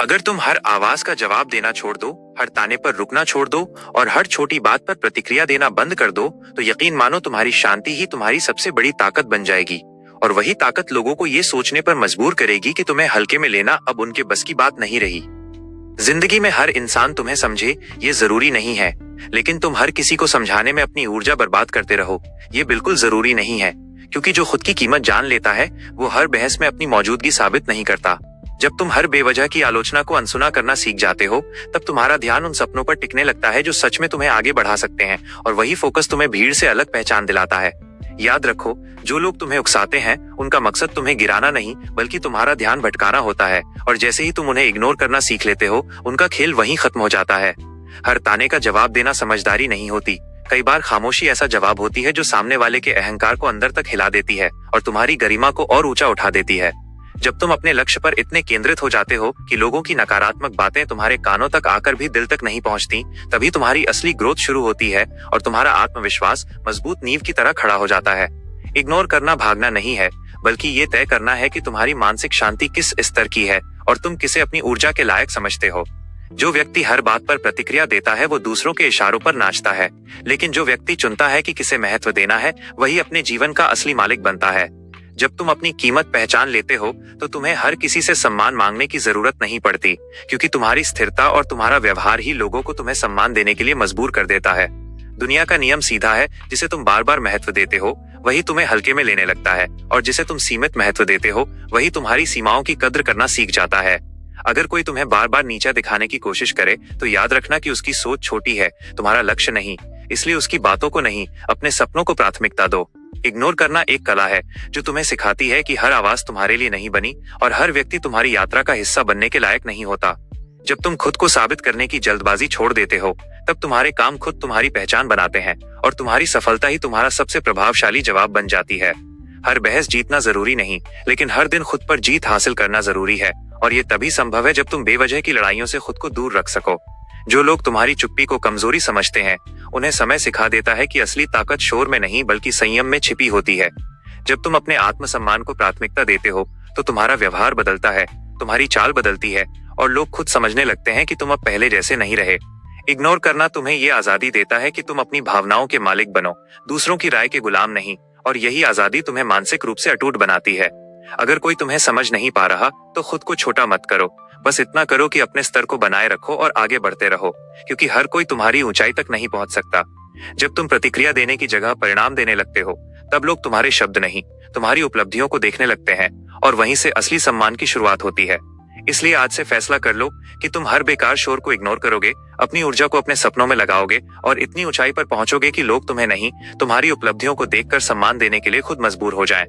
अगर तुम हर आवाज का जवाब देना छोड़ दो, हर ताने पर रुकना छोड़ दो और हर छोटी बात पर प्रतिक्रिया देना बंद कर दो, तो यकीन मानो तुम्हारी शांति ही तुम्हारी सबसे बड़ी ताकत बन जाएगी। और वही ताकत लोगों को ये सोचने पर मजबूर करेगी कि तुम्हें हल्के में लेना अब उनके बस की बात नहीं रही। जिंदगी में हर इंसान तुम्हें समझे ये जरूरी नहीं है, लेकिन तुम हर किसी को समझाने में अपनी ऊर्जा बर्बाद करते रहो ये बिल्कुल जरूरी नहीं है, क्योंकि जो खुद की कीमत जान लेता है वो हर बहस में अपनी मौजूदगी साबित नहीं करता। जब तुम हर बेवजह की आलोचना को अनसुना करना सीख जाते हो, तब तुम्हारा ध्यान उन सपनों पर टिकने लगता है जो सच में तुम्हें आगे बढ़ा सकते हैं, और वही फोकस तुम्हें भीड़ से अलग पहचान दिलाता है। याद रखो, जो लोग तुम्हें उकसाते हैं उनका मकसद तुम्हें गिराना नहीं बल्कि तुम्हारा ध्यान भटकाना होता है, और जैसे ही तुम उन्हें इग्नोर करना सीख लेते हो उनका खेल वहीं खत्म हो जाता है। हर ताने का जवाब देना समझदारी नहीं होती, कई बार खामोशी ऐसा जवाब होती है जो सामने वाले के अहंकार को अंदर तक हिला देती है और तुम्हारी गरिमा को और ऊंचा उठा देती है। जब तुम अपने लक्ष्य पर इतने केंद्रित हो जाते हो कि लोगों की नकारात्मक बातें तुम्हारे कानों तक आकर भी दिल तक नहीं पहुंचती, तभी तुम्हारी असली ग्रोथ शुरू होती है और तुम्हारा आत्मविश्वास मजबूत नींव की तरह खड़ा हो जाता है। इग्नोर करना भागना नहीं है, बल्कि ये तय करना है कि तुम्हारी मानसिक शांति किस स्तर की है और तुम किसे अपनी ऊर्जा के लायक समझते हो। जो व्यक्ति हर बात पर प्रतिक्रिया देता है वो दूसरों के इशारों पर नाचता है, लेकिन जो व्यक्ति चुनता है कि किसे महत्व देना है वही अपने जीवन का असली मालिक बनता है। जब तुम अपनी कीमत पहचान लेते हो तो तुम्हें हर किसी से सम्मान मांगने की जरूरत नहीं पड़ती, क्योंकि तुम्हारी स्थिरता और तुम्हारा व्यवहार ही लोगों को तुम्हें सम्मान देने के लिए मजबूर कर देता है। दुनिया का नियम सीधा है, जिसे तुम बार बार महत्व देते हो वही तुम्हें हल्के में लेने लगता है, और जिसे तुम सीमित महत्व देते हो वही तुम्हारी सीमाओं की कद्र करना सीख जाता है। अगर कोई तुम्हें बार बार नीचा दिखाने की कोशिश करे तो याद रखना कि उसकी सोच छोटी है, तुम्हारा लक्ष्य नहीं, इसलिए उसकी बातों को नहीं, अपने सपनों को प्राथमिकता दो। इग्नोर करना एक कला है जो तुम्हें सिखाती है कि हर आवाज तुम्हारे लिए नहीं बनी और हर व्यक्ति तुम्हारी यात्रा का हिस्सा बनने के लायक नहीं होता। जब तुम खुद को साबित करने की जल्दबाजी छोड़ देते हो, तब तुम्हारे काम खुद तुम्हारी पहचान बनाते हैं और तुम्हारी सफलता ही तुम्हारा सबसे प्रभावशाली जवाब बन जाती है। हर बहस जीतना जरूरी नहीं, लेकिन हर दिन खुद पर जीत हासिल करना जरूरी है, और ये तभी संभव है जब तुम बेवजह की लड़ाइयों से खुद को दूर रख सको। जो लोग तुम्हारी चुप्पी को कमजोरी समझते हैं, उन्हें समय सिखा देता है कि असली ताकत शोर में नहीं बल्कि संयम में छिपी होती है। जब तुम अपने आत्मसम्मान को प्राथमिकता देते हो तो तुम्हारा व्यवहार बदलता है, तुम्हारी चाल बदलती है और लोग खुद समझने लगते हैं कि तुम अब पहले जैसे नहीं रहे। इग्नोर करना तुम्हें ये आजादी देता है कि तुम अपनी भावनाओं के मालिक बनो, दूसरों की राय के गुलाम नहीं, और यही आजादी तुम्हें मानसिक रूप से अटूट बनाती है। अगर कोई तुम्हें समझ नहीं पा रहा तो खुद को छोटा मत करो, बस इतना करो कि अपने स्तर को बनाए रखो और आगे बढ़ते रहो, क्योंकि हर कोई तुम्हारी ऊंचाई तक नहीं पहुंच सकता। जब तुम प्रतिक्रिया देने की जगह परिणाम देने लगते हो, तब लोग तुम्हारे शब्द नहीं, तुम्हारी उपलब्धियों को देखने लगते हैं, और वहीं से असली सम्मान की शुरुआत होती है। इसलिए आज से फैसला कर लो कि तुम हर बेकार शोर को इग्नोर करोगे, अपनी ऊर्जा को अपने सपनों में लगाओगे और इतनी ऊंचाई पर पहुंचोगे कि लोग तुम्हें नहीं, तुम्हारी उपलब्धियों को देखकर सम्मान देने के लिए खुद मजबूर हो जाएं।